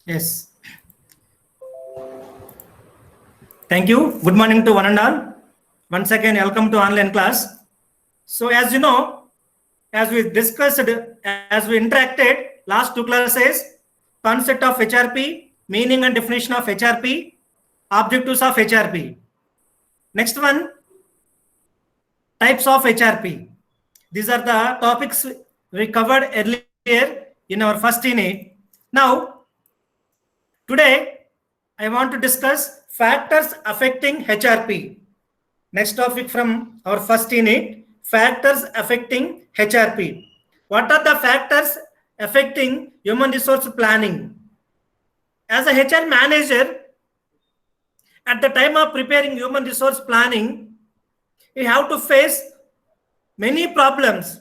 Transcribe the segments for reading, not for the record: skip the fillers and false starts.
Yes. Thank you. Good morning to one and all. Once again, welcome to online class. So as you know, as we discussed, as we interacted last two classes, concept of HRP, meaning and definition of HRP, objectives of HRP. Next one, types of HRP. These are the topics we covered earlier in our first unit. Now, today, I want to discuss factors affecting HRP. Next topic from our first unit, factors affecting HRP. What are the factors affecting human resource planning? As a HR manager, at the time of preparing human resource planning, we have to face many problems.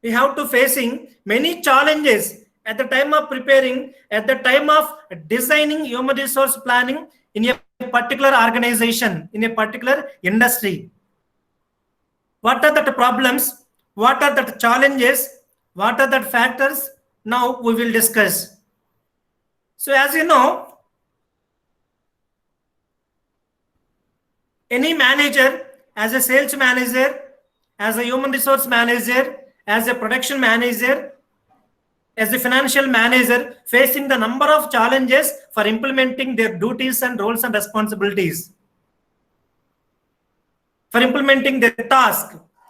We have to facing many challenges at the time of preparing, at the time of designing human resource planning in a particular organization, in a particular industry. What are the problems? What are the challenges? What are the factors? Now we will discuss. So as you know, any manager, as a sales manager, as a human resource manager, as a production manager, as a financial manager, facing the number of challenges for implementing their duties and roles and responsibilities. For implementing their task.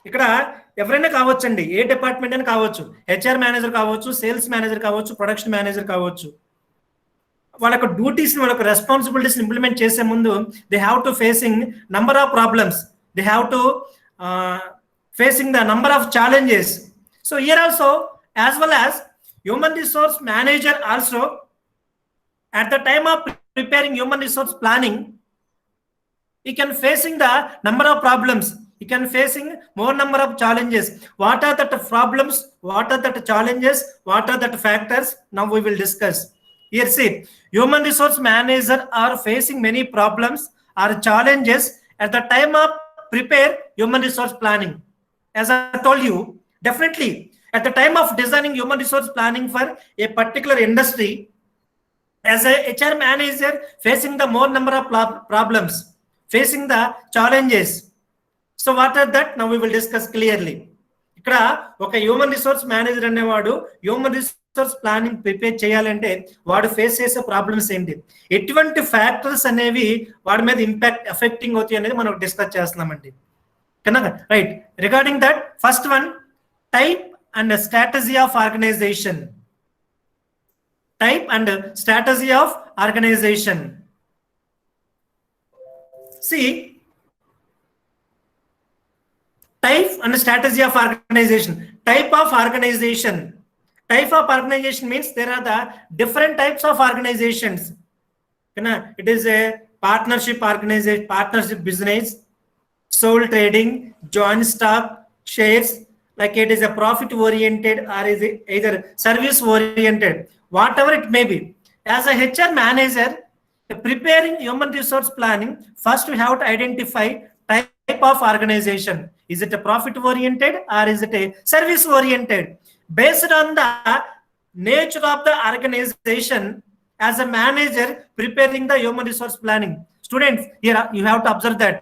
ఇక్కడ ఎవరైనా కావచ్చండి, ఏ department అని కావచ్చు, HR manager కావచ్చు, sales manager కావచ్చు, production manager కావచ్చు. వాళ్ళ duties వాళ్ళ responsibilities implement చేసే ముందు they have to facing number of problems, they have to facing the number of challenges. So here also as well as human resource manager also, at the time of preparing human resource planning, he can facing the number of problems, he can facing more number of challenges. What are the problems, what are the challenges, what are the factors? Now we will discuss. Here see, human resource manager are facing many problems or challenges at the time of prepare human resource planning. As I told you, definitely at the time of designing human resource planning for a particular industry, as a HR manager facing the more number of problems, facing the challenges. So what are that? Now we will discuss clearly. ఇక్కడ ఒక human resource manager అనేవాడు human resource planning prepare చేయాలంటే వాడు face చేసే problems ఏంటి, ఎటువంటి factors అనేవి వాడి మీద ఇంపాక్ట్ ఎఫెక్టింగ్ అవుతాయి అనేది మనం డిస్కస్ చేస్తున్నామండి. కనుక right, regarding that first one, type and strategy of organization. Type and strategy of organization. See, type and strategy of organization. Type of organization. Type of organization means there are the different types of organizations. It is a partnership organization, partnership business, sole trading, joint stock, shares, like it is a profit oriented or is it either service oriented, whatever it may be. As a HR manager preparing human resource planning, first we have to identify type of organization. Is it a profit oriented or is it a service oriented? Based on the nature of the organization, as a manager preparing the human resource planning, students, here you have to observe that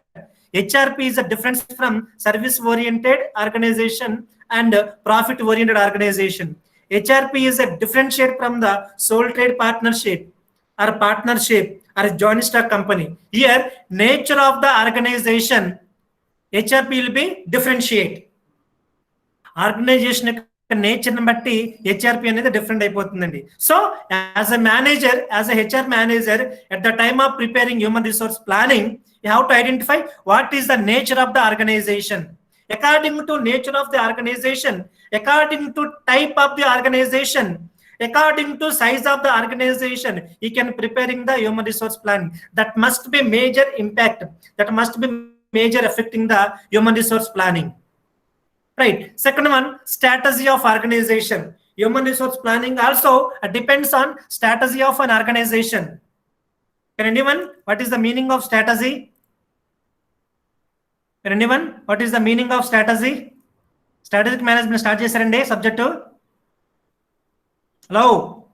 HRP is a difference from service oriented organization and profit oriented organization. HRP is a differentiate from the sole trade partnership or joint stock company. Here nature of the organization, HRP will be differentiate. Organization nature బట్టి HRP అనేది different అయిపోతుందండి. So as a manager, as a HR manager, at the time of preparing human resource planning, you have to identify what is the nature of the organization. According to nature of the organization, according to type of the organization, according to size of the organization, you can preparing the human resource plan. That must be major impact, that must be major affecting the human resource planning. Right. Second one, strategy of organization. Human resource planning also depends on strategy of an organization. Can anyone, what is the meaning of strategy? Can anyone, what is the meaning of strategy? Strategic management start chesarandi subject. Hello,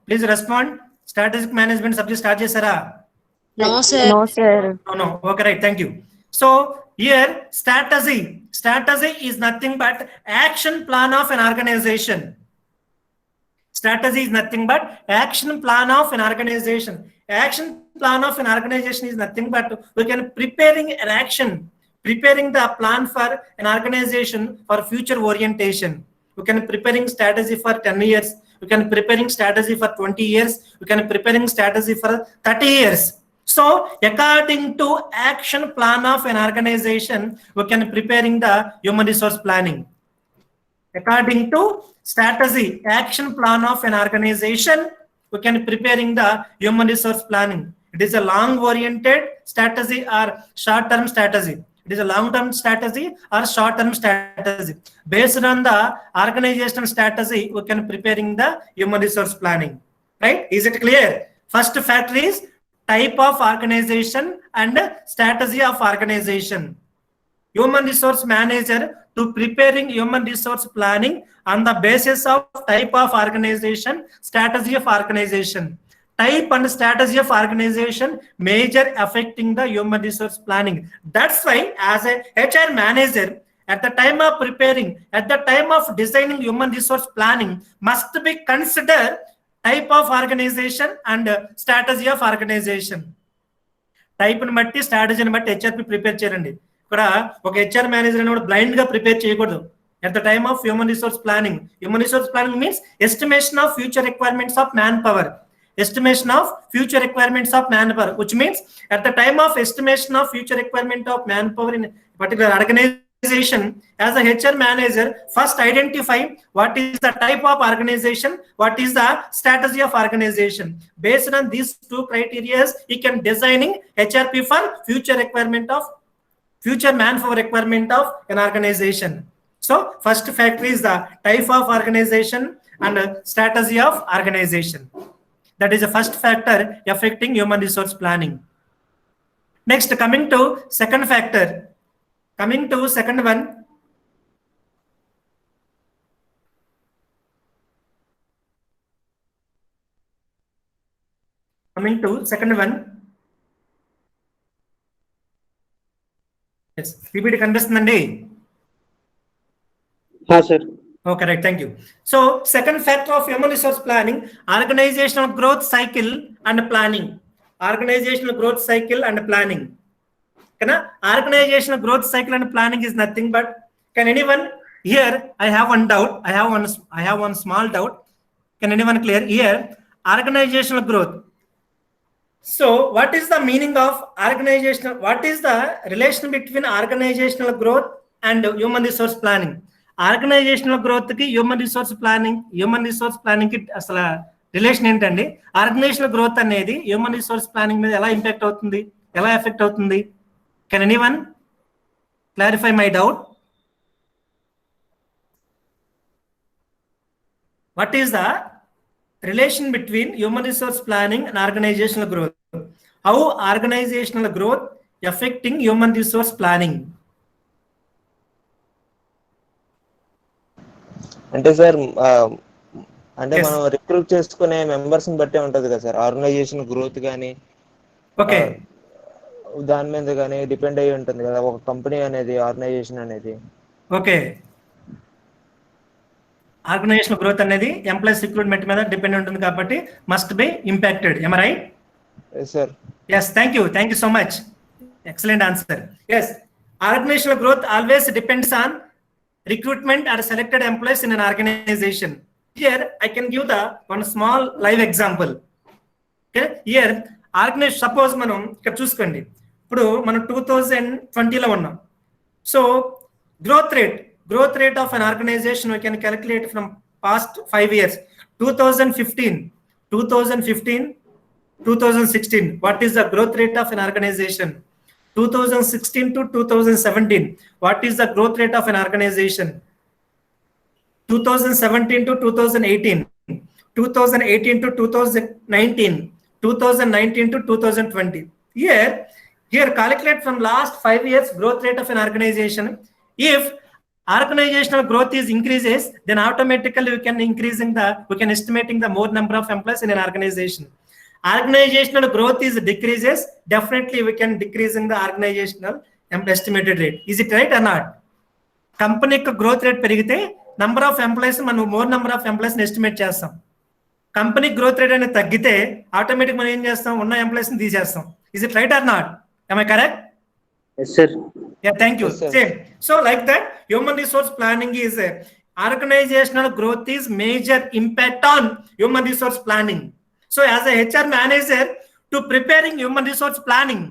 please respond. Strategic management subject start చేశారా? No, sir. No, sir. No. Okay, right. Thank you. So here strategy is nothing but action plan of an organization. Strategy is nothing but action plan of an organization. Action plan of an organization is nothing but we can preparing the plan for an organization for future orientation. We can preparing strategy for 10 years. We can preparing strategy for 20 years. We can preparing strategy for 30 years. So according to action plan of an organization, we can preparing the human resource planning. According to strategy, action plan of an organization, we can preparing the human resource planning. It is a long oriented strategy or short term strategy. It is a long term strategy or short term strategy. Based on the organizational strategy, we can preparing the human resource planning. Right? Is it clear? First factor is type of organization and strategy of organization. Human resource manager to preparing human resource planning on the basis of type of organization, strategy of organization. Type and strategy of organization major affecting the human resource planning. That's why as a HR manager, at the time of preparing, at the time of designing human resource planning, must be consider type of organization and strategy of organization. Type ని బట్టి స్ట్రాటజీని బట్టి HRP prepare చేయండి. ఇక్కడ ఒక HR manager అని blind గా prepare చేయకూడదు. At the time of human resource planning means estimation of future requirements of manpower. Estimation of future requirements of manpower, which means at the time of estimation of future requirement of manpower in particular organization, as a HR manager, first identify what is the type of organization, what is the strategy of organization. Based on these two criteria, he can designing HRP for future requirement of future manpower requirement of an organization. So first factor is the type of organization and strategy of organization. That is the first factor affecting human resource planning. Next, coming to second factor. Coming to second one. Yes, PPT కనిపిస్తుందండి? sir. Okay, right. Thank you. So second factor of human resource planning, organizational growth cycle and planning. Organizational growth cycle and planning. Organizational growth cycle and planning is nothing but, can anyone here, I have one doubt. I have one small doubt. Can anyone clear here? Organizational growth. So what is the meaning of organizational? What is the relation between organizational growth and human resource planning? Organizational growth కి human resource planning కి అసలు relation ఏంటండి? Organizational growth అనేది human resource planning మీద ఎలా impact అవుతుంది, ఎలా effect అవుతుంది? Can anyone clarify my doubt? What is the relation between human resource planning and organizational growth? How organizational growth effecting human resource planning? అంటే sir అంటే మనం recruit చేసుకునే మెంబర్స్ ని బట్టే ఉంటది కదా సార్ ఆర్గనైజేషన్ గ్రోత్ గానీ ఓకే దాని మీద గానీ డిపెండ్ అయ్యి ఉంటుంది కదా ఒక కంపెనీ అనేది ఆర్గనైజేషన్ అనేది. ఓకే, ఆర్గనైజేషన్ గ్రోత్ అనేది ఎంప్లాయీస్ రిక్రూట్మెంట్ మీద డిపెండ్ ఉంటుంది కాబట్టి must be impacted. am I right? Yes sir. Yes, thank you so much. Excellent answer. Yes, organizational growth always depends on recruitment or selected employees in an organization. Here I can give the one small live example. Okay, here organization, suppose మనం ఇక్కడ చూసుకోండి, ఇప్పుడు మనం 2020 లో ఉన్నాం. So growth rate of an organization we can calculate from past 5 years. 2015 2016, what is the growth rate of an organization? 2016 to 2017, what is the growth rate of an organization? 2017 to 2018, 2018 to 2019, 2019 to 2020. Here calculate from last 5 years growth rate of an organization. If organizational growth is increases, then automatically we can estimating the more number of employees in an organization. Organizational growth is decreases. Definitely we can decrease in the organizational estimated rate. Is it right or not? Company growth rate పెరిగితే number of employees మనం more number of employees estimate చేస్తాం. Company growth rate అనేది తగ్గితే automatic మనం ఏం చేస్తాం, ఉన్న employees ని తీసేస్తాం. Is it right or not? Am I correct? Yes, sir. Yeah, thank you. Yes, sir. Same. So like that, human resource planning is organizational growth is major impact on human resource planning. So as a HR manager, to preparing human resource planning,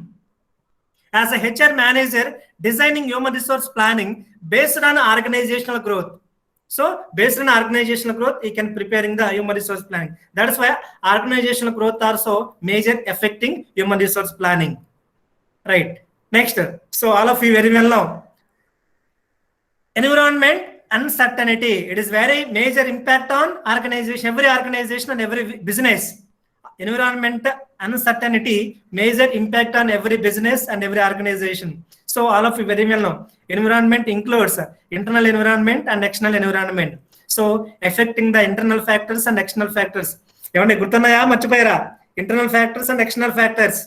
as a HR manager, designing human resource planning based on organizational growth. So based on organizational growth, you can preparing the human resource planning. That is why organizational growth also major affecting human resource planning. Right. Next. So all of you very well know. Environment uncertainty. It is very major impact on organization, every organization and every business. Environment uncertainty, major impact on every business and every organization. So all of you very well know. Environment includes internal environment and external environment. So affecting the internal factors and external factors. ఏమండి గుర్తున్నాయా, మర్చిపోయారా? Internal factors and external factors.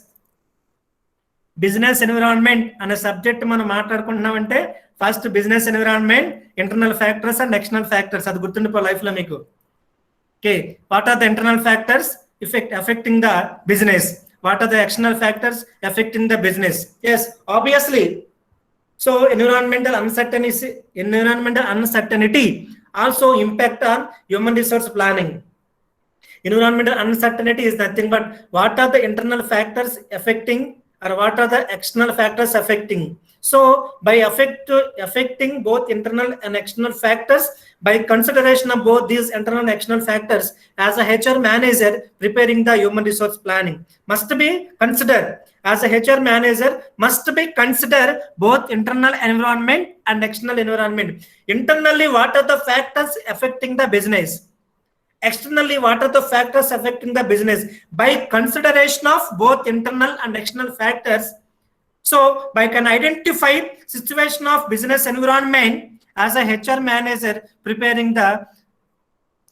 Business environment అనే subject మనం మాట్లాడుకుంటున్నామంటే first business environment, internal factors and external factors. అది గుర్తుండిపో life లో మీకు. Okay, what are the internal factors affecting the business? What are the external factors affecting the business? Yes, obviously. So environmental uncertainty also impact on human resource planning. Environmental uncertainty is nothing but what are the internal factors affecting or what are the external factors affecting. So by affecting both internal and external factors, by consideration of both these internal and external factors, as a HR manager preparing the human resource planning must be considered. As a HR manager must be consider both internal environment and external environment. Internally, what are the factors affecting the business? Externally, what are the factors affecting the business? By consideration of both internal and external factors, so by can identify situation of business environment as a HR manager preparing the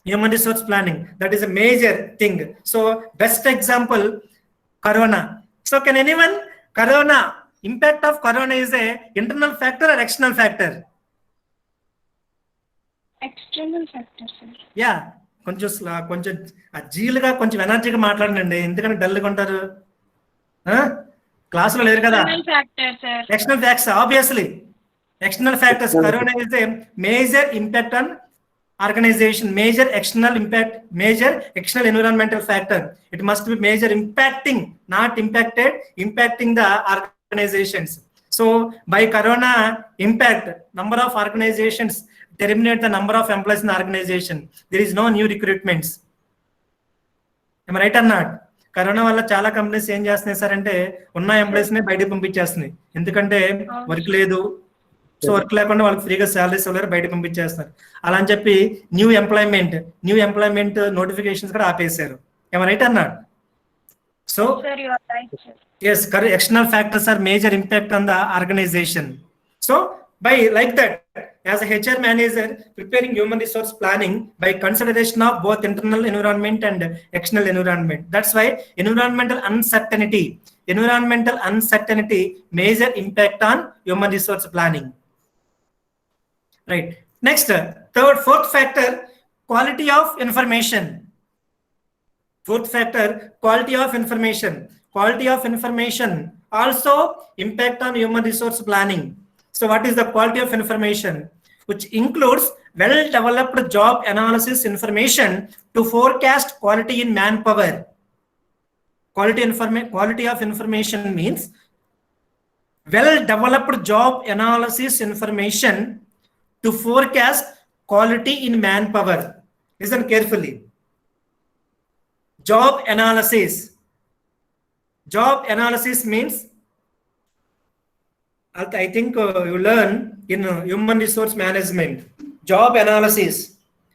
human resource planning. That is a major thing. So best example, Corona. So can anyone, Corona, impact of Corona is a internal factor or external factor? External factor, sir. Yeah, కొంచెం జీలుగా కొంచెం ఎనర్జీగా మాట్లాడండి, ఎందుకంటే డల్గా ఉంటారు, క్లాసులో లేరు కదా. External factors, obviously. External factors. Corona is a major impact on organization, major external impact, major external environmental factor. It must be major impacting, not impacted, impacting the organizations. So by Corona impact, number of organizations terminate the number of employees in the organization. There is no new recruitments. Am I right or not? Corona వల్ల చాలా companies ఏం చేస్తున్నాయి sir అంటే ఉన్న employees ని బయటకు పంపించేస్తున్నాయి. ఎందుకంటే work లేదు, సో వర్క్ లేకుండా వాళ్ళకి ఫ్రీగా శాలరీస్ ఇవ్వలేరు, బయట పంపించేస్తారు. అలా అని చెప్పి న్యూ ఎంప్లాయ్మెంట్ నోటిఫికేషన్స్ కూడా ఆపేశారు. ఏమో రైట్ అన్నాడు. So yes, external factors are major impact on the organization. So by like that, as a HR manager preparing human resource planning by consideration of both internal environment and external environment. That's why environmental uncertainty major impact on human resource planning. Right. Next, fourth factor, quality of information. Fourth factor, quality of information. Quality of information also impact on human resource planning. So what is the quality of information? Which includes well-developed job analysis information to forecast quality in manpower. Quality of information means well-developed job analysis information to forecast quality in manpower. Listen carefully. Job analysis. Job analysis means, I think you learn in human resource management. Job analysis.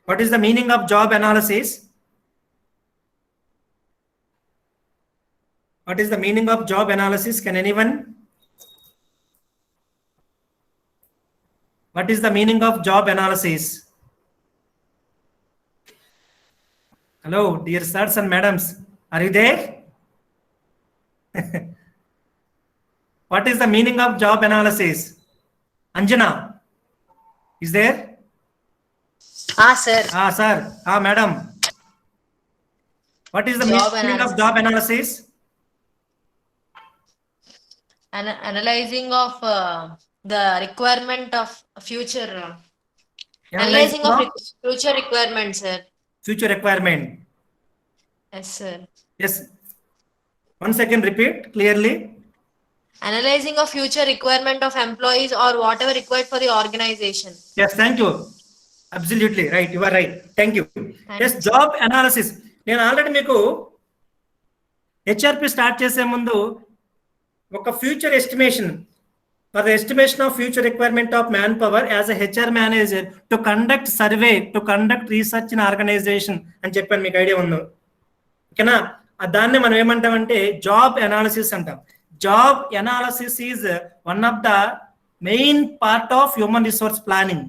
What is the meaning of job analysis? What is the meaning of job analysis? Can anyone? What is the meaning of job analysis? Hello, dear sirs and madams. Are you there? What is the meaning of job analysis? Anjana, is there? Sir. Sir. Madam. What is the meaning of job analysis? Analyzing of the requirement of future. Analyzing of future requirement, sir. Future requirement. Yes, sir. Yes. Once again, repeat clearly. Analyzing of future requirement of employees or whatever required for the organization. Yes, thank you. Absolutely right. You are right. Thank you. Yes, job analysis. నేను already మీకు HRP start చేసే ముందు ఒక future estimation for the estimation of future requirement of manpower as a HR manager to conduct survey to conduct research in organization అని చెప్పాను. మీకు idea ఉంది ఓకేనా? దాన్ని మనం ఏమంటామంటే జాబ్ అనాలిసిస్ అంటాం. Job analysis is one of the main part of human resource planning.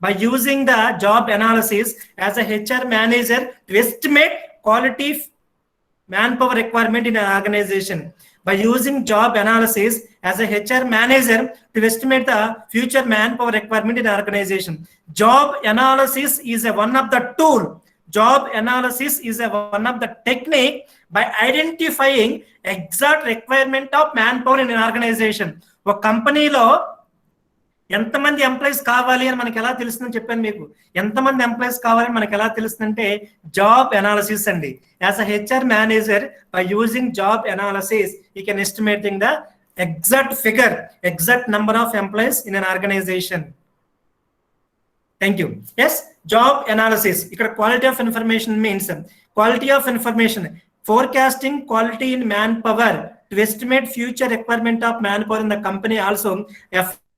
By using the job analysis as a HR manager to estimate quality manpower requirement in an organization. By using job analysis as a HR manager to estimate the future manpower requirement in an organization. Job analysis is one of the tool. Job analysis is one of the technique by identifying exact requirement of manpower in an organization. ఒక కంపెనీలో ఎంతమంది employees కావాలి అని మనకి ఎలా తెలుస్తుందని చెప్పాను మీకు. ఎంతమంది ఎంప్లాయీస్ కావాలని మనకి ఎలా తెలుస్తుందంటే జాబ్ అనాలిసిస్ అండి. As a HR manager by using job analysis you can estimating the exact figure, exact number of employees in an organisation. Thank you. Yes, job analysis. ఇక్కడ quality of information means quality of information, forecasting quality in manpower to estimate future requirement of manpower in the company also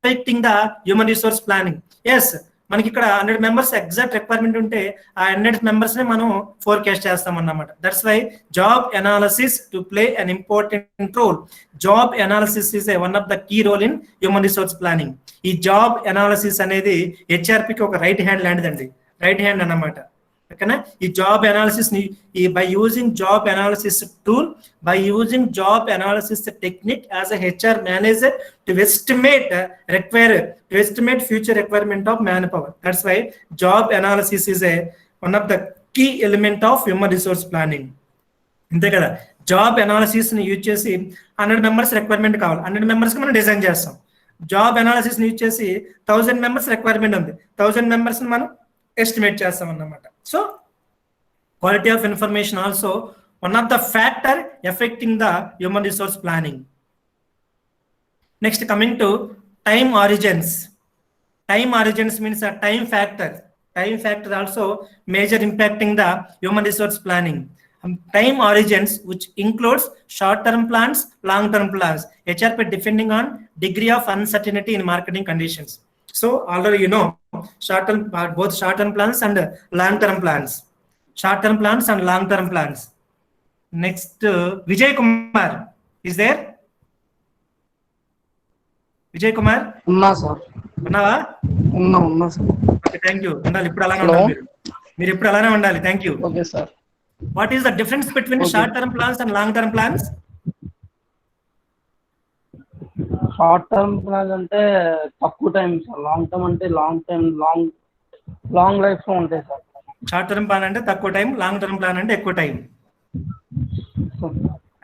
affecting the human resource planning. Yes, మనకి ఇక్కడ 100 members exact requirement ఉంటే ఆ 100 members ని మనం forecast చేస్తాం అన్నమాట. That's why job analysis to play an important role. Job analysis is one of the key role in human resource planning. ఈ job analysis అనేది హెచ్ఆర్పికి ఒక రైట్ హ్యాండ్ లాంటిదండి, రైట్ హ్యాండ్ అన్నమాట. ఓకేనా? ఈ జాబ్ అనాలిసిస్ ని by using job analysis tool, by using job analysis technique as a HR manager to estimate future requirement of manpower. That's why job analysis is one of the key element of human resource planning. అంతే కదా? Job analysis ని use చేసి 100 members requirement కావాలి, 100 members కి మనం design చేస్తాం. Job analysis ని use చేసి 1000 మెంబర్స్ రిక్వైర్మెంట్ ఉంది, 1000 మెంబర్స్ ని మనం ఎస్టిమేట్ చేస్తాం అన్నమాట. So quality of information also one of the factor affecting the human resource planning. Next coming to time origins. Time origins means a time factor. Time factor also major impacting the human resource planning. Time origins which includes short-term plans, long-term plans. HRP depending on degree of uncertainty in marketing conditions. So already you know short-term, both short-term plans and long-term plans. Short-term plans and long-term plans. Next, Vijay Kumar is there? Vijay Kumar ఉన్నా sir. ఉన్నావా? ఉన్నా sir. Okay, thank you. ఉండాలి, ఇప్పుడు అలానే ఉండాలి. మీరు ఇప్పుడు అలానే ఉండాలి. Thank you. Okay sir. What is the difference between short term plans and long term plans? Short term plan అంటే తక్కువ టైం సార్. లాంగ్ టర్మ్ అంటే లాంగ్ టైం, లాంగ్ లైఫ్ లో ఉంటాయి సార్. షార్ట్ టర్మ్ ప్లాన్ అంటే తక్కువ time, long term plan అంటే ఎక్కువ time.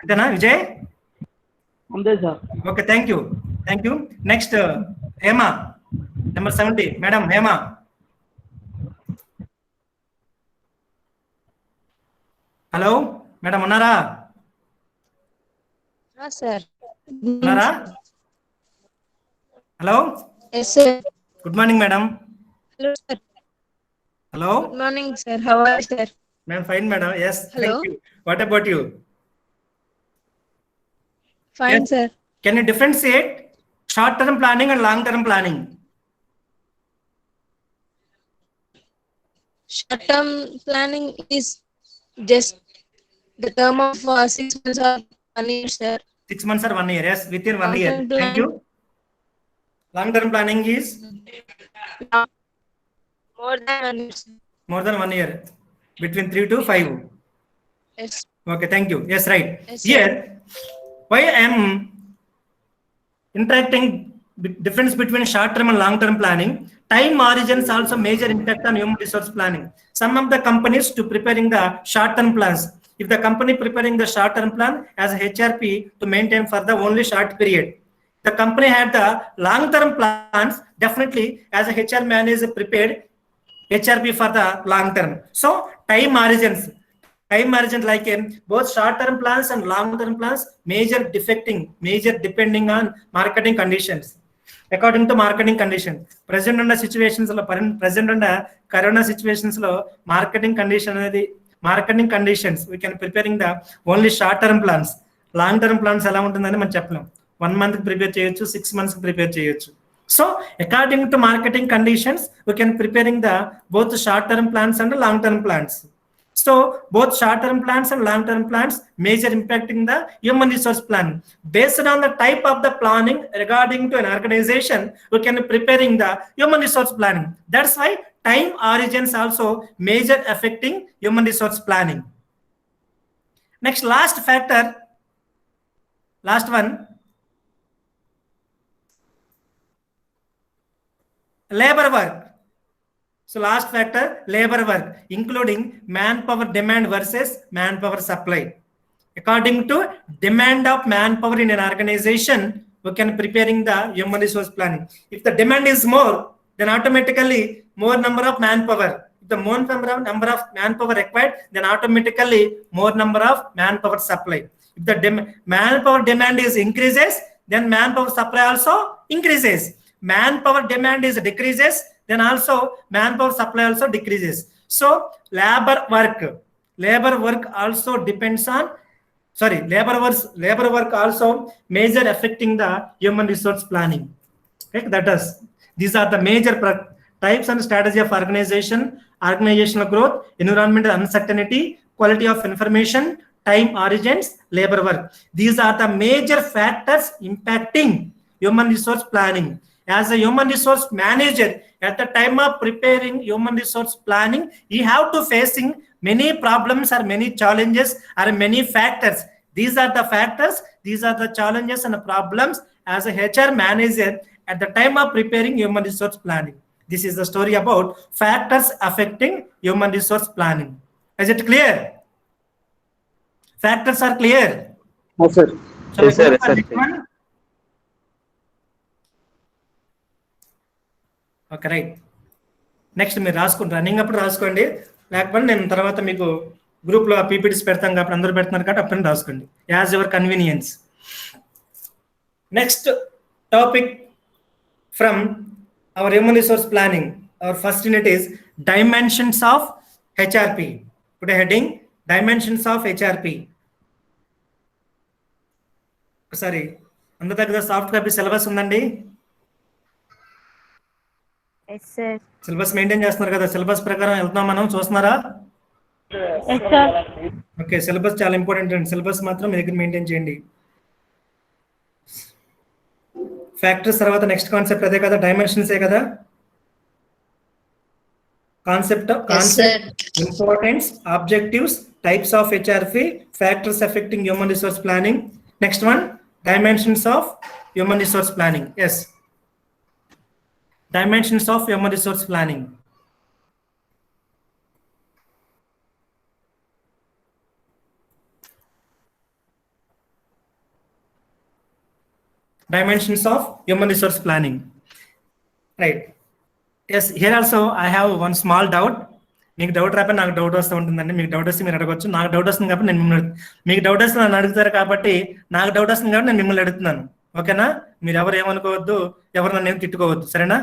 అంతేనా విజయ్? అంతే sir. Okay, thank you. Thank you. Next Hema, number 70. Madam Hema. Hello madam, ఉన్నారా? సార్ ఉన్నారా? Hello, good morning madam. Hello sir. Hello, good morning sir. How are you sir? Madam fine madam. yes, Hello. thank you. What about you? Fine Yes. sir. Can you differentiate short term planning and long term planning? Short term planning is just the term of 6 months or 1 year sir. 6 months or 1 year? Yes, within 1 Long year. term Thank you. Long term planning is More than 1 year sir. more than 1 year, between 3 to 5. Yes. Okay, thank you. Yes, right. Yes, sir. Here, why I am interacting difference between short term and long term planning. Time origins also major impact on human resource planning. Some of the companies to preparing the short term plans. If the company preparing the short term plan as a HRP to maintain for the only short period, the company had the long term plans, definitely as a HR manager prepared HRP for the long term. So time origins like both short term plans and long term plans major depending on marketing conditions. According to marketing condition, present under situations present under corona situations lo marketing conditions we can preparing the only short term plans. Long term plans ఎలా ఉంటుందని మనం చెప్పలేం. 1 month prepare చేయొచ్చు, 6 months prepare చేయొచ్చు. So according to marketing conditions we can preparing the both short term plans and long term plans. So both short term plans and long term plans major impacting the human resource plan. Based on the type of the planning regarding to an organization, we can preparing the human resource planning. That's why time origins also major affecting human resource planning. Next, last factor, last one, labor work. So last factor, labor work, including manpower demand versus manpower supply. According to demand of manpower in an organization, we can preparing the human resource planning. If the demand is more, then automatically more number of manpower. If the more number of manpower required, then automatically more number of manpower supply. If the manpower demand is increases, then manpower supply also increases. Manpower demand is decreases, then also manpower supply also decreases. So labor work also depends on labor work also major affecting the human resource planning. Okay, that is, these are the major types and strategy of organizational growth, environmental uncertainty, quality of information, time origins, labor work. These are the major factors impacting human resource planning. As a human resource manager, at the time of preparing human resource planning, you have to facing many problems or many challenges or many factors. These are the factors, these are the challenges and problems as a HR manager at the time of preparing human resource planning. This is the story about factors affecting human resource planning. Is it clear? Factors are clear? Yes, sir. Shall Yes, I go sir. for Yes, next sir. one? Okay, right. Next మీరు రాసుకోండి, running అప్పుడు రాసుకోండి, లేకపోతే నేను తర్వాత మీకు గ్రూప్లో PPTs పెడతాం కాబట్టి అందరూ పెడుతున్నారు కాబట్టి అప్పుడు రాసుకోండి as your convenience. Next topic from our human resource planning, our first unit is dimensions of HRP. ఇప్పుడు హెడ్డింగ్ డైమెన్షన్స్ ఆఫ్ హెచ్ఆర్పి. ఒకసారి అందరి దగ్గర సాఫ్ట్ కాపీ సిలబస్ ఉందండి? సిలబస్ మెయింటైన్ చేస్తున్నారు కదా? సిలబస్ ప్రకారం వెళ్తున్నాం మనం, చూస్తున్నారా? ఓకే, సిలబస్ చాలా ఇంపార్టెంట్ అండి. సిలబస్ మాత్రం మీ దగ్గర మెయింటైన్ చేయండి. ఫ్యాక్టర్స్ తర్వాత నెక్స్ట్ కాన్సెప్ట్ అదే కదా, డైమెన్షన్సే కదా. Concept, importance, objectives, types of HRP, factors affecting human resource planning. Next one, dimensions of human resource planning. Yes, dimensions of human resource planning. Dimensions of human resource planning. Right. Yes, here also I have one small doubt. మీకు doubt రాకపోతే నాకు doubt వస్తూ ఉంటుందండి. మీకు doubt వస్తే మీరు అడగవచ్చు. నాకు డౌట్ వస్తుంది కాబట్టి నేను మిమ్మల్ని, మీకు డౌట్ వస్తే నన్ను అడుగుతారు కాబట్టి నాకు డౌట్ వస్తుంది కాబట్టి నేను మిమ్మల్ని అడుగుతున్నాను. ఓకేనా? మీరు ఎవరు ఏమనుకోవద్దు, ఎవరు నన్ను ఏం తిట్టుకోవద్దు, సరేనా?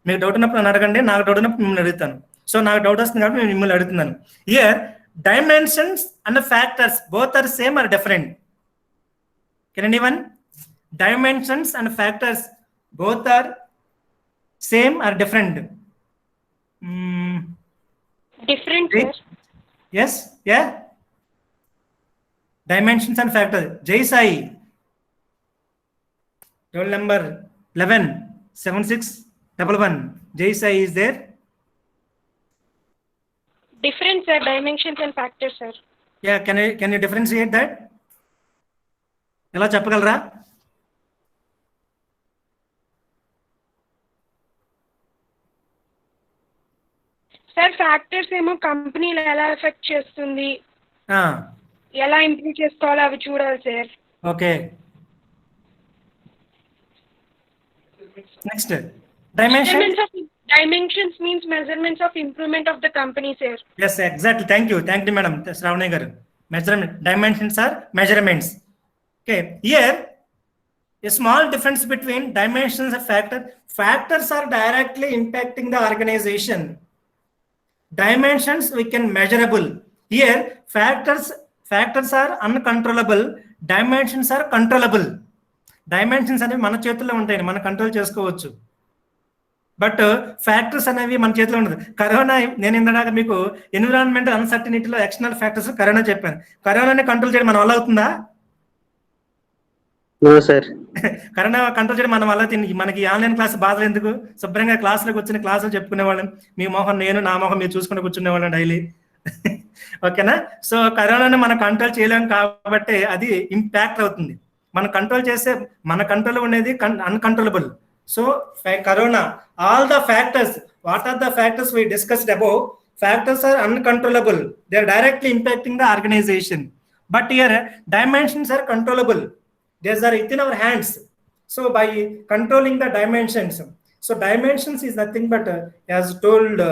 మీకు డౌట్ ఉన్నప్పుడు నన్ను అడగండి, నాకు డౌట్ ఉన్నప్పుడు మిమ్మల్ని అడుగుతాను. సో నాకు డౌట్ వస్తుంది కాబట్టి నేను మిమ్మల్ని అడుగుతున్నాను. Here dimensions and factors both are same are different? Can anyone? Dimensions and factors both are same or different? Different, sir. Yes, yeah. Dimensions and factors. Jai Sai, roll number 117611. Jai Sai is there? Different, sir. Dimensions and factors, sir. Yeah, can you differentiate that? ఎలా చెప్పగలరా? Sir factors ఏమో కంపెనీలో ఎలా effect చేస్తుంది, ఎలా improve చేసుకోవాలో అవి చూడాలి sir. Okay, next dimension. Dimensions means measurements of improvement of the company, sir. Yes, exactly. Thank you, madam Shravani garu. Measurement, dimensions are measurements. Okay, here a small difference between dimensions and factors are directly impacting the organization. Dimensions we can measurable. Here factors are uncontrollable, dimensions are controllable. Dimensions అనేవి మన చేతుల్లో ఉంటాయి, మనం control చేసుకోవచ్చు. But factors అనేవి మన చేతిలో ఉండదు. కరోనా, నేను ఇందాక మీకు ఎన్విరాన్మెంటల్ అన్సర్టనిటీలో ఎక్స్టర్నల్ ఫ్యాక్టర్స్ కరోనా చెప్పాను. కరోనాని కంట్రోల్ చేయడం మన వల్ల అవుతుందా? కరోనా కంట్రోల్ చేయడం మన వల్ల మనకి ఆన్లైన్ క్లాస్ బాధలు ఎందుకు? శుభ్రంగా క్లాసులకు వచ్చిన క్లాసులు చెప్పుకునేవాళ్ళం. మీ మొహం నేను, నా మొహం మీరు చూసుకుని కూర్చునేవాళ్ళం డైలీ. ఓకేనా? సో కరోనాని మనం కంట్రోల్ చేయలేం కాబట్టి అది ఇంపాక్ట్ అవుతుంది. మనం కంట్రోల్ చేస్తే మన కంట్రోల్ ఉండేది uncontrollable. So corona, all the factors, what are the factors we discussed above? Factors are uncontrollable, they are directly impacting the organization. But here dimensions are controllable, these are within our hands. So by controlling the dimensions, so dimensions is nothing but as told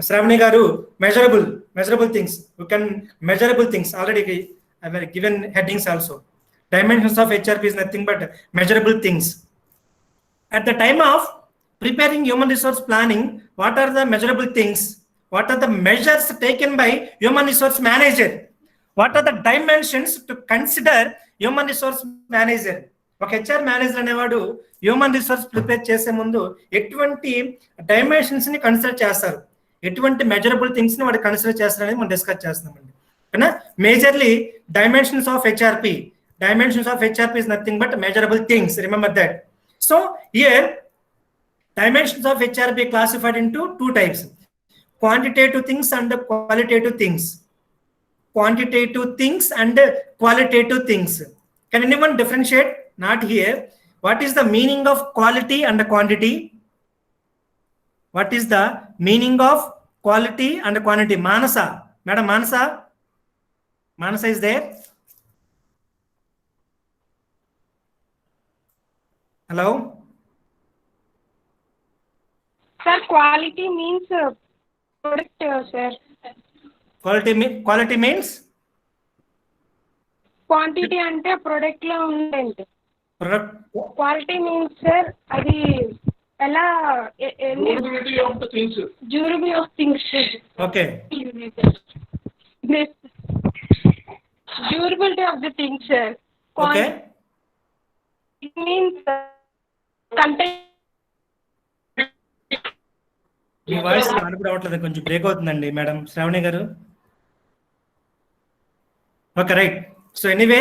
Shravani garu, measurable things. You can measurable things, already I have given headings also. Dimensions of HRP is nothing but measurable things. At the time of preparing human resource planning, what are the measurable things? What are the measures taken by human resource manager? What are the dimensions to consider human resource manager? ఒక HR manager అనేవాడు human resource prepare చేసే ముందు ఎటువంటి dimensions ని consider చేస్తారు, ఎటువంటి measurable things ని వాడు కన్సిడర్ చేస్తారు అనేది మనం డిస్కస్ చేస్తున్నామండి. ఓకేనా? Majorly dimensions of HRP. Dimensions of HRP is nothing but measurable things. Remember that. So here dimensions of HRP classified into two types: quantitative things and qualitative things. Quantitative things and qualitative things. Can anyone differentiate? Not here. What is the meaning of quality and quantity? What is the meaning of quality and quantity? Manasa, madam, Manasa is there? Hello? Sir, quality means product, sir. Quality means? Quantity ante product lo undante. Product. Quality means sir adi ela durability of the things. Durability of things. Okay. Durability of the things, sir. Okay. It means content. Me voice నాకు రావట్లేదు, కొంచెం break అవుతుందండి madam Shravani గారు. Okay, right. So anyway,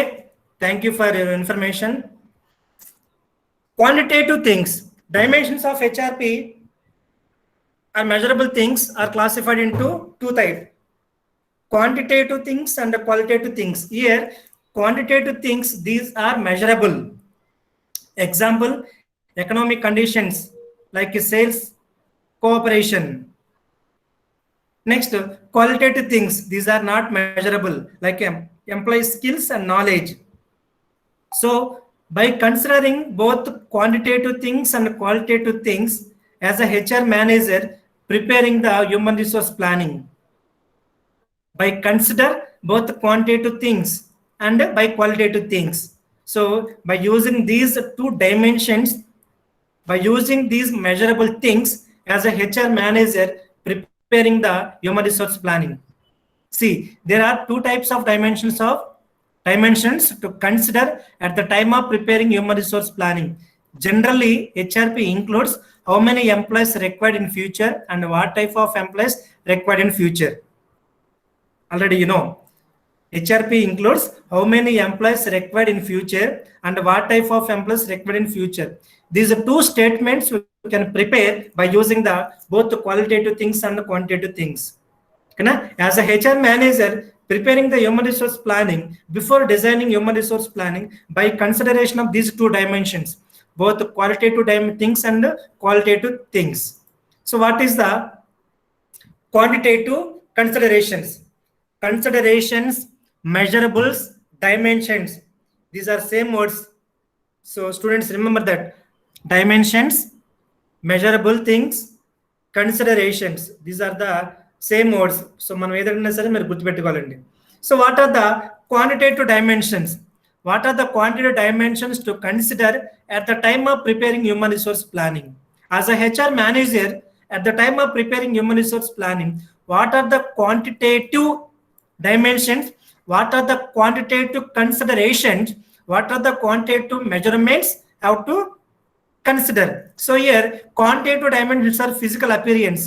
thank you for your information. Quantitative things, dimensions of HRP are measurable things are classified into two types: quantitative things and qualitative things. Here quantitative things, these are measurable. Example, economic conditions like sales, cooperation. Next, qualitative things, these are not measurable, like employee skills and knowledge. So by considering both quantitative things and qualitative things, as a HR manager preparing the human resource planning, by consider both quantitative things and by qualitative things. So by using these two dimensions, by using these measurable things, as a HR manager preparing the human resource planning. See, there are two types of dimensions to consider at the time of preparing human resource planning. Generally, HRP includes how many employees required in future and what type of employees required in future. Already you know, HRP includes how many employees required in future and what type of employees required in future. These are two statements you can prepare by using the both the qualitative things and the quantitative things. As a HR manager preparing the human resource planning, before designing human resource planning, by consideration of these two dimensions, both qualitative things and qualitative things. So what is the quantitative considerations? Considerations, measurables, dimensions. These are same words. So students, remember that. Dimensions, measurable things, considerations. These are the same words. So మనం ఏదైనా సరే మీరు గుర్తుపెట్టుకోవాలండి. So what are the quantitative dimensions? What are the quantitative dimensions to consider at the time of preparing human resource planning? As a HR manager, at the time of preparing human resource planning, what are the quantitative dimensions? What are the quantitative considerations? What are the quantitative measurements how to consider? So here, quantitative dimensions are physical appearance.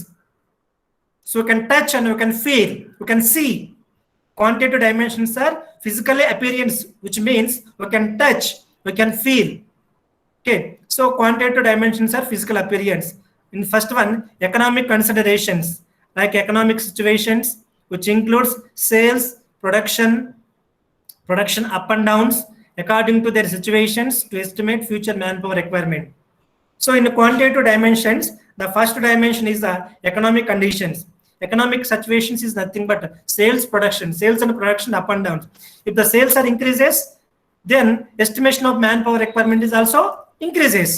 So you can touch and you can feel, you can see. Quantitative dimensions are physical appearance, which means we can touch, we can feel. Okay, so quantitative dimensions are physical appearance. In first one, economic considerations, like economic situations, which includes sales, production up and downs according to their situations to estimate future manpower requirement. So in the quantitative dimensions, the first dimension is the economic conditions. Economic situations is nothing but sales and production up and down. If the sales are increases, then estimation of manpower requirement is also increases.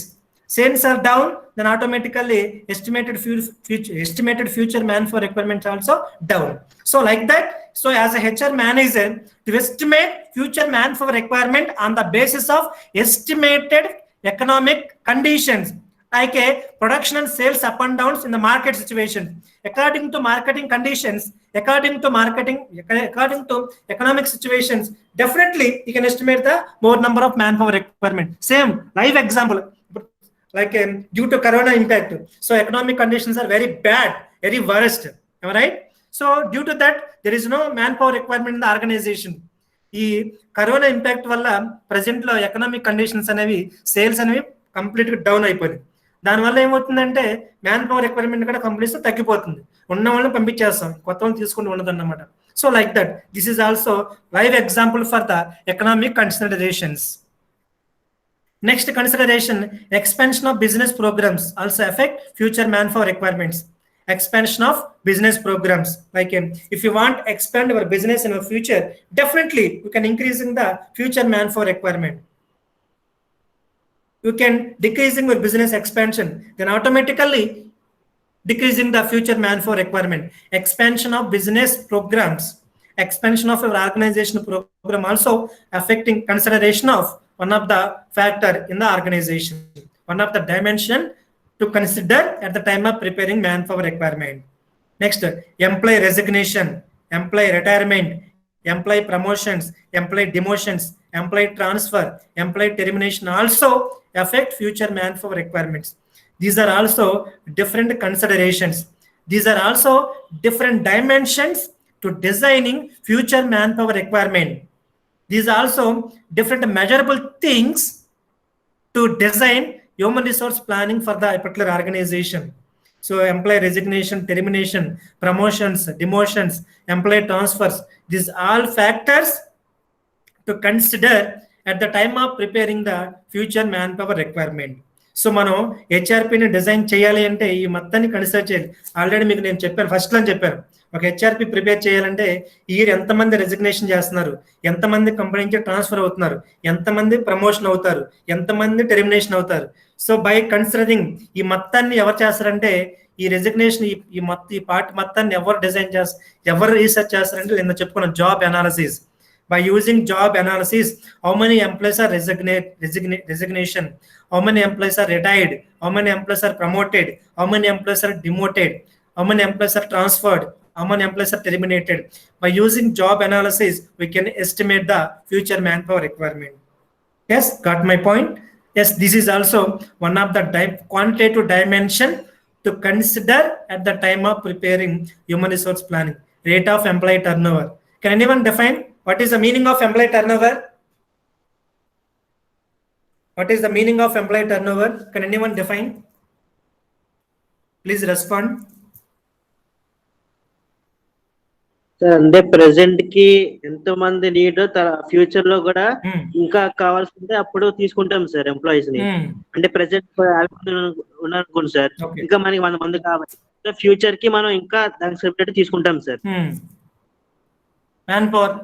Sales are down, then automatically estimated future manpower requirement also down. So like that, so as a HR manager, to estimate future manpower requirement on the basis of estimated economic conditions, like a production and sales up and downs in the market situation, according to marketing conditions, according to economic situations, definitely you can estimate the more number of manpower requirement. Same live example, like due to corona impact, so economic conditions are very bad, very worst, am I right? So due to that, there is no manpower requirement in the organization. ఈ corona impact వల్ల present లో economic conditions అనేవి, sales అనేవి complete గా down అయిపోయింది. దానివల్ల ఏమవుతుందంటే man power requirement కూడా కంప్లీట్ తగ్గిపోతుంది. ఉన్న వాళ్ళని పంపించేస్తాం, కొత్త వాళ్ళని తీసుకుని ఉండదన్నమాట. So like that, this is also live example for the economic considerations. Next consideration, expansion of business programs also affect future manpower requirements. Expansion of business programs, like if you want expand your business in the future, definitely you can increasing the future manpower requirement. You can decreasing your business expansion, then automatically decreasing the future manpower requirement. Expansion of business programs, expansion of your organization program also affecting consideration of one of the factor in the organization, one of the dimension to consider at the time of preparing manpower requirement. Next, employee resignation, employee retirement, employee promotions, employee demotions, employee transfer, employee termination also affect future manpower requirements. These are also different considerations. These are also different dimensions to designing future manpower requirement. These are also different measurable things to design human resource planning for the particular organization. So employee resignation, termination, promotions, demotions, employee transfers, these all factors to consider at the time of preparing the future manpower requirement. So మనం హెచ్ఆర్పిని design చేయాలి అంటే ఈ మొత్తాన్ని consider చేయాలి. Already మీకు నేను చెప్పాను, first లో చెప్పాను, ఒక హెచ్ఆర్పి ప్రిపేర్ చేయాలంటే ఇయర్ ఎంతమంది రెసిగ్నేషన్ చేస్తున్నారు, ఎంతమంది కంపెనీ నుంచి ట్రాన్స్ఫర్ అవుతున్నారు, ఎంతమంది ప్రమోషన్ అవుతారు, ఎంతమంది టెర్మినేషన్ అవుతారు. సో బై కన్సిడరింగ్ ఈ మొత్తాన్ని ఎవరు చేస్తారంటే, ఈ రెసిగ్నేషన్ ఈ పార్ట్ మొత్తాన్ని ఎవరు డిజైన్ చేస్తారు, ఎవరు రీసెర్చ్ చేస్తారంటే నేను చెప్పుకున్నాను, job analysis. By using job analysis, how many employees are resignation, how many employees are retired, how many employees are promoted, how many employees are demoted, how many employees are transferred, how many employees are terminated. By using job analysis, we can estimate the future manpower requirement. Yes, got my point? Yes, this is also one of the quantitative dimension to consider at the time of preparing human resource planning. Rate of employee turnover. Can anyone define what is the meaning of employee turnover? What is the meaning of employee turnover? Can anyone define? Please respond. Sir అంటే present కి ఎంతో మంది need future లో కూడా ఇంకా కావాల్సి ఉంటే అప్పుడు తీసుకుంటాం సార్ ఎంప్లాయీస్ ని. అంటే ప్రెసెంట్ ఉన్నారనుకోండి సార్, Okay. ఇంకా మనకి 100 మంది కావాలి, ఫ్యూచర్ కి మనం ఇంకా దానికి సెపరేట్ తీసుకుంటాం sir. Manpower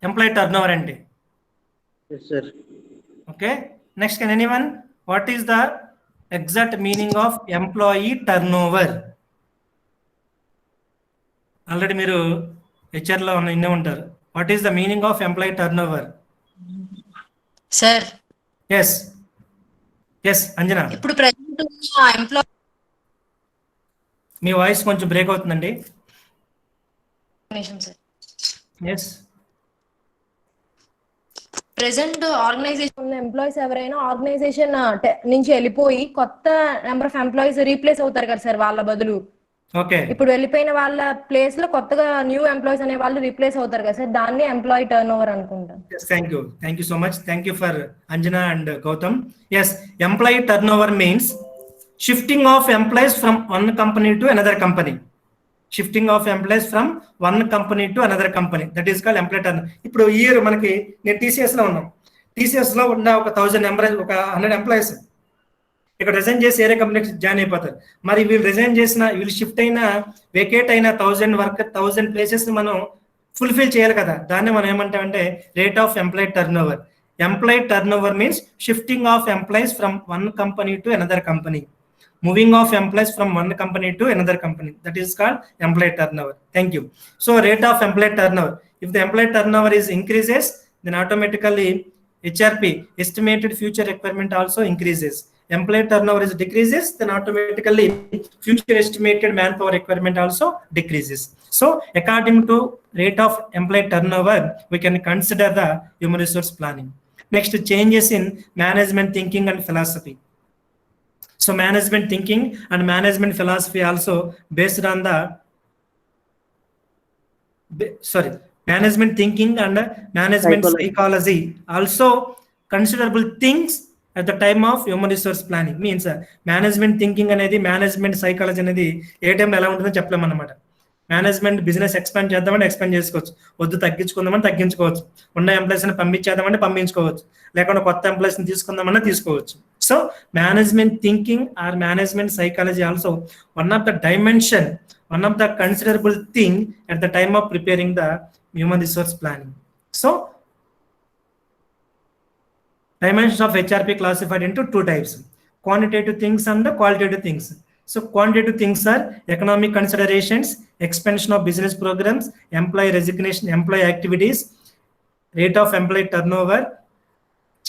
employee turn over అంటే. Sir Okay, next, can anyone, what is the exact meaning of employee turnover? Already మీరు HR లో ఇన్నే ఉంటారు. What is the meaning of employee turnover? Sir. Yes, Anjana. ఇప్పుడు present employee, మీ voice కొంచెం break అవుతుందండి. Sir Yes. Present organisation ఉన్న employees ఎవరైనా organisation నుంచి వెళ్ళిపోయి కొత్త నెంబర్ ఆఫ్ ఎంప్లాయీస్ రీప్లేస్ అవుతారు కదా సార్ వాళ్ళ బదులు. ఓకే, ఇప్పుడు వెళ్ళిపోయిన వాళ్ళ ప్లేస్ లో కొత్తగా న్యూ ఎంప్లాయీస్ అనే వాళ్ళు రీప్లేస్ అవుతారు కదా సార్, దాన్ని ఎంప్లాయీ టర్న్ ఓవర్ అనుకుంటాను. Thank you so much. Thank you for Anjana and Gautam. Yes, employee turn over means shifting of employees from one company to another company. Shifting of employees from one company to another company, that is called employee turn. ఇప్పుడు ఈ year మనకి నేను TCS లో ఉన్నాం. TCS లో ఉన్న ఒక 1000 employees, ఒక 100 ఎంప్లాయీస్ ఇక్కడ రిజైన్ చేసి వేరే కంపెనీకి జాయిన్ అయిపోతారు. మరి వీళ్ళు రిజైన్ చేసిన, వీళ్ళు షిఫ్ట్ అయిన, వేకేట్ అయిన 1000 ప్లేసెస్ మనం ఫుల్ఫిల్ చేయాలి కదా. దాన్ని మనం ఏమంటామంటే rate of employee turn over. Employee turn over means shifting of employees from one company to another company. Moving of employees from one company to another company, that is called employee turnover. Thank you. So rate of employee turnover, if the employee turnover is increases, then automatically HRP, estimated future requirement, also increases. Employee turnover is decreases, then automatically future estimated manpower requirement also decreases. So according to rate of employee turnover, we can consider the human resource planning. Next, changes in management thinking and philosophy. So management thinking and management philosophy also based on the management thinking and management psychology also considerable things at the time of human resource planning. Means management thinking అనేది, management psychology అనేది ఏ టైంలో ఎలా ఉంటుందో చెప్పలేము అన్నమాట. Management business expand చేద్దామని expand చేసుకోవచ్చు, వద్దు తగ్గించుకుందామని తగ్గించుకోవచ్చు, ఉన్న ఎంప్లాయీస్ని పంపించేద్దామని పంపించుకోవచ్చు, లేకుండా కొత్త ఎంప్లాయీస్ని తీసుకుందామని తీసుకోవచ్చు. So management thinking or management psychology also one of the dimension, one of the considerable thing at the time of preparing the human resource planning. So dimensions of HRP classified into two types: quantitative things and the qualitative things. So quantitative things are economic considerations, expansion of business programs, employee resignation, employee activities, rate of employee turnover,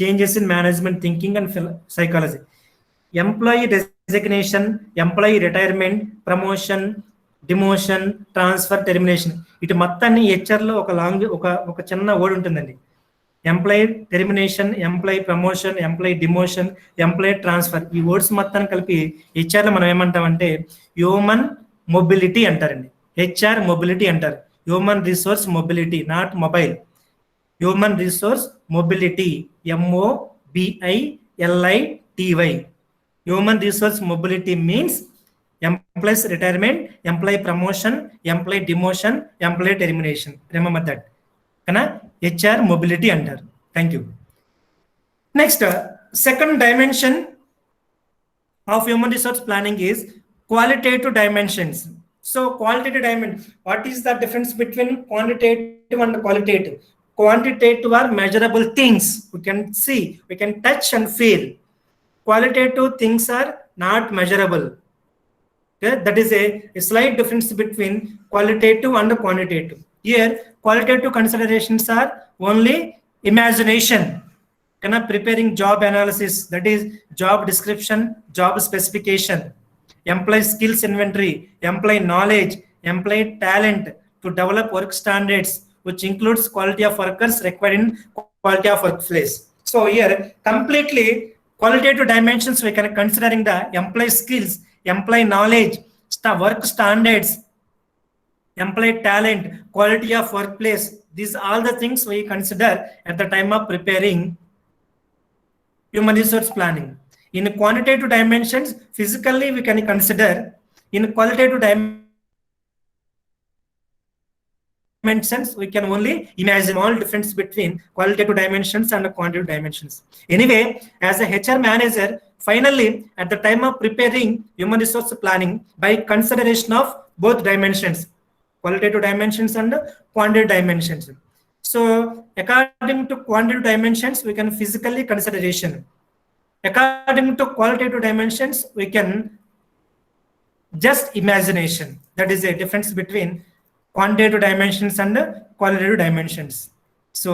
changes in management thinking and psychology. Employee resignation, employee retirement, promotion, demotion, transfer, termination, ఇటు మొత్తాన్ని HR లో ఒక చిన్న word ఉంటుందండి. Employee termination, employee promotion, employee demotion, employee transfer, ఈ words మొత్తాన్ని కలిపి హెచ్ఆర్లో మనం ఏమంటామంటే హ్యూమన్ మొబిలిటీ అంటారండి. HR మొబిలిటీ అంటారు. Human resource mobility, not mobile. Human resource mobility, MOBILITY. Human resource mobility means employees retirement, employee promotion, employee demotion, employee termination. Remember that. kana HR mobility అంటారు. Thank you. Next, second dimension of human resource planning is qualitative dimensions. So qualitative dimension, what is the difference between quantitative and qualitative? Quantitative are measurable things, we can see, we can touch and feel. Qualitative things are not measurable. Okay, that is a slight difference between qualitative and quantitative. Here qualitative considerations are only imagination, kind of preparing job analysis, that is job description, job specification, employee skills inventory, employee knowledge, employee talent to develop work standards, which includes quality of workers required in quality of workplace. So here completely qualitative dimensions we can considering the employee skills, employee knowledge, work standards, employee talent, quality of workplace. These are all the things we consider at the time of preparing human resource planning. In quantitative dimensions, physically we can consider. In qualitative dimensions, dimensions, we can only imagine all difference between qualitative dimensions and quantitative dimensions. Anyway, as a HR manager, finally, at the time of preparing human resource planning, by consideration of both dimensions, qualitative dimensions and quantitative dimensions. So, according to quantitative dimensions, we can physically consideration. According to qualitative dimensions, we can just imagination. That is a difference between quantitative dimensions and qualitative dimensions. So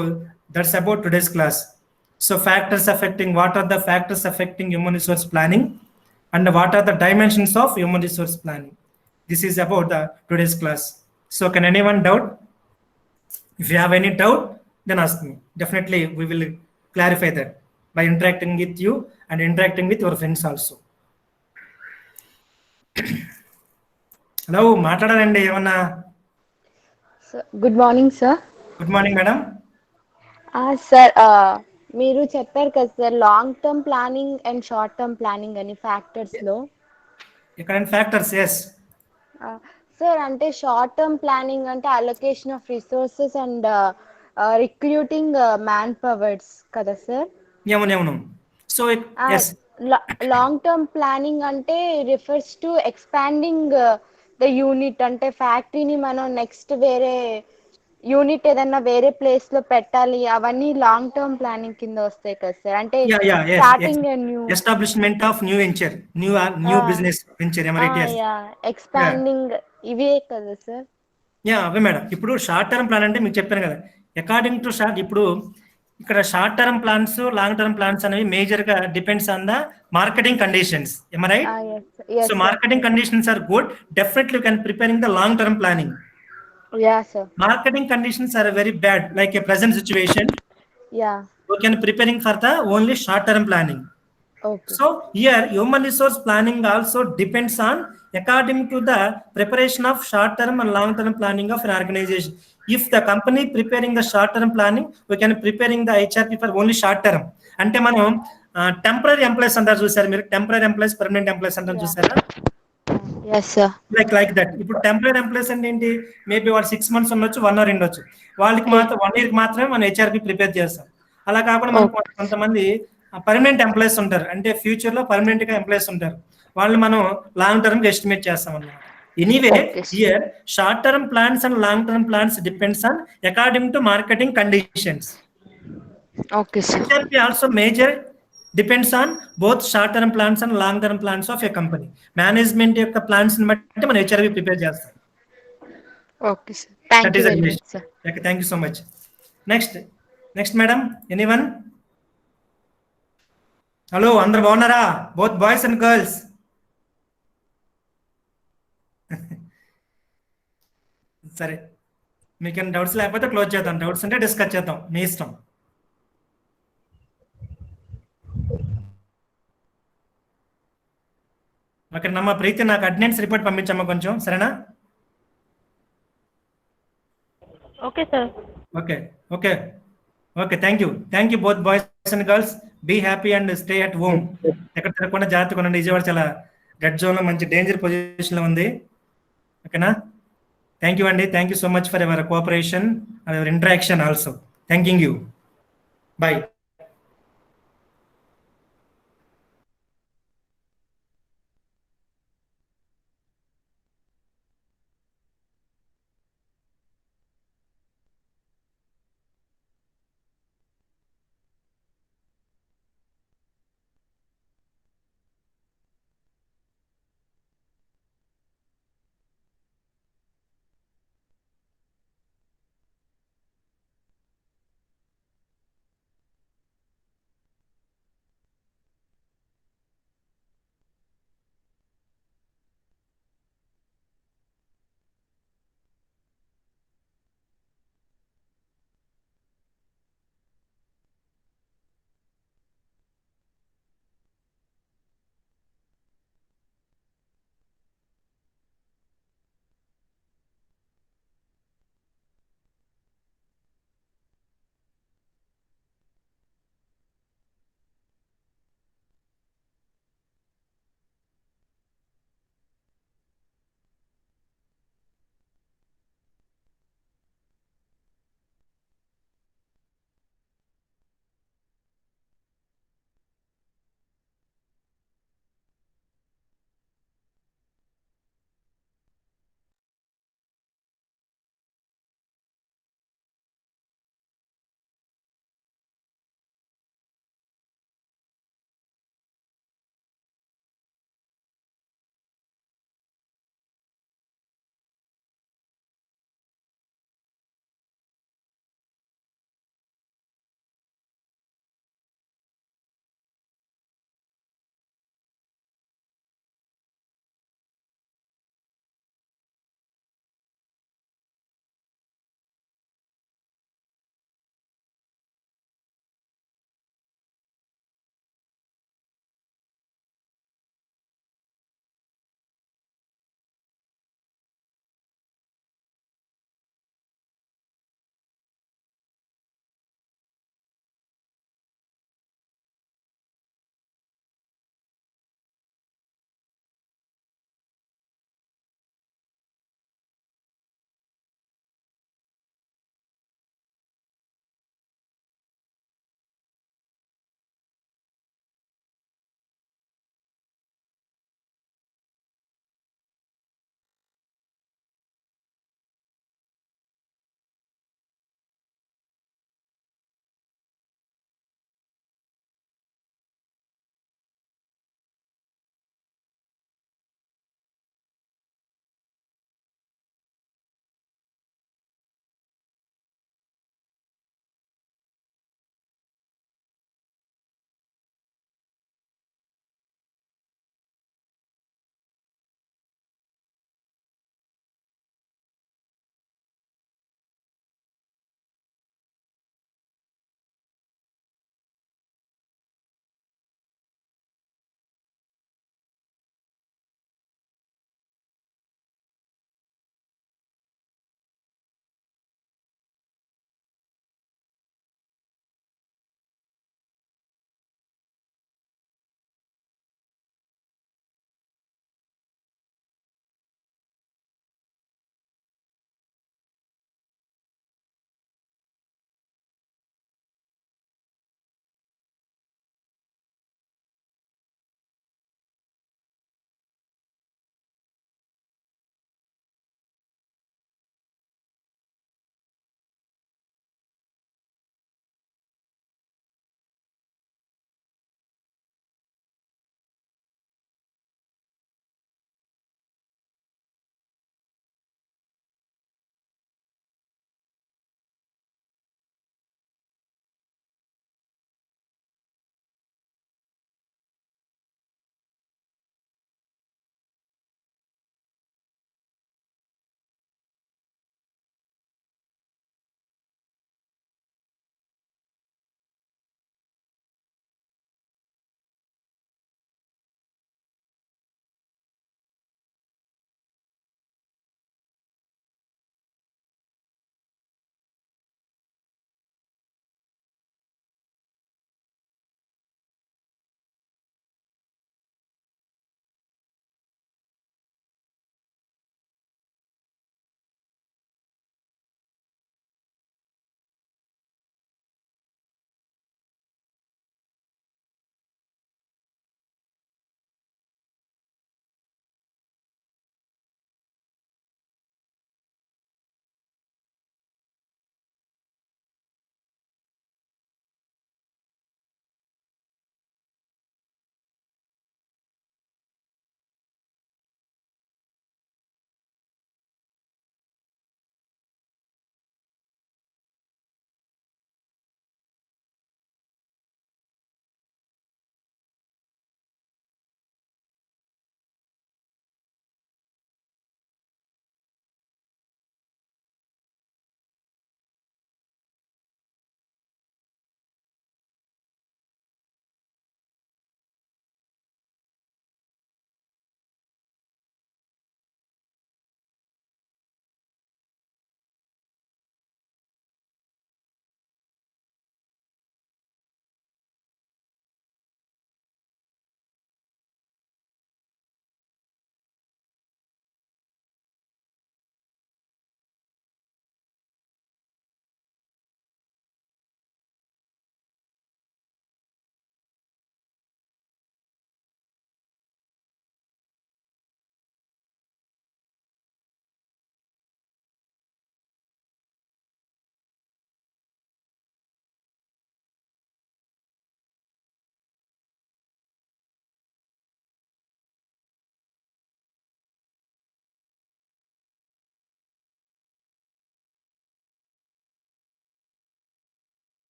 that's about today's class. So factors affecting, what are the factors affecting human resource planning, and what are the dimensions of human resource planning? This is about the today's class. So can anyone doubt? If you have any doubt, then ask me. Definitely we will clarify that by interacting with you and interacting with your friends also. Hello మాట్లాడాలండి ఏమన్నా? Good morning sir. Good morning madam. Sir మీరు చెప్పారు కదా sir long term planning and short term planning అని factors లో. Current factors, yes. Sir అంటే short term planning అంటే allocation of resources and recruiting manpowers కదా సార్? అవును. So yes. Long term planning అంటే refers to expanding the unit, అంటే ఫ్యాక్టరీని మనం నెక్స్ట్ వేరే యూనిట్ ఏదన్నా వేరే ప్లేస్ లో పెట్టాలి, అవన్నీ లాంగ్ టర్మ్ ప్లానింగ్ కింద వస్తాయి కదా సార్. అంటే starting new establishment of new venture, new business venture, expanding ఇవే కదా సార్? అవే మేడం. ఇప్పుడు షార్ట్ టర్మ్ ప్లాన్ అంటే మీకు చెప్పాను కదా, అకార్డింగ్ టు షార్ట్, ఇప్పుడు ఇక్కడ short term plans, long term plans అనేవి మేజర్ గా depends on the marketing conditions. Am I right? So marketing conditions are good. Definitely you can preparing the long term planning. Yeah sir. Marketing conditions are very bad, like a present situation. Yeah. You can preparing for the only short term planning. Okay. So here human resource planning also depends on according to the preparation of short term and long term planning of an organization. If the company preparing the short term planning, we can preparing the HRP for only short term. అంటే మనం temporary employees అంటారు చూసారు మీరు, temporary employees, permanent employees అంటారు చూసారా? Yes sir. Like that. ఇప్పుడు temporary employees అంటే ఏంటి, మేబీ వాళ్ళు 6 months ఉండొచ్చు, 1 year ఉండొచ్చు. వాళ్ళకి మాత్రం 1 year మాత్రమే మనం HRP ప్రిపేర్ చేస్తాం. అలా కాకుండా మనం కొంతమంది పర్మనెంట్ ఎంప్లాయీస్ ఉంటారు, అంటే ఫ్యూచర్ లో పర్మనెంట్ గా ఎంప్లాయీస్ ఉంటారు, వాళ్ళు మనం లాంగ్ టర్మ్ కి ఎస్టిమేట్ చేస్తాం అన్నమాట. Anyway, here short term plans and long term plans depends on according to marketing conditions. Okay sir. HRP also major depends on both short term plans and long term plans of a company. Management యొక్క plans ని బట్టి మనం HRP prepare చేస్తాం. Okay sir. Thank you very much sir. Okay, thank you so much. Next madam, anyone? Hello, అందరూ బాగున్నారా? Both boys and girls. సరే, మీకేం doubts లేకపోతే క్లోజ్ చేద్దాం, డౌట్స్ ఉంటే డిస్కస్ చేద్దాం, మీ ఇష్టం. ఓకే నమ్మ ప్రీతి, నాకు అటెండెన్స్ రిపోర్ట్ పంపించమ్మా కొంచెం, సరేనా? Okay sir. Okay thank you both boys and girls. Be happy and stay at home. ఎక్కడ తిరగకుండా జాగ్రత్తగా ఉండండి. విజయవాడ చాలా రెడ్ జోన్ లో మంచి డేంజర్ పొజిషన్ లో ఉంది, ఓకేనా? Thank you Andy. Thank you so much for your cooperation and your interaction also. Thanking you. Bye.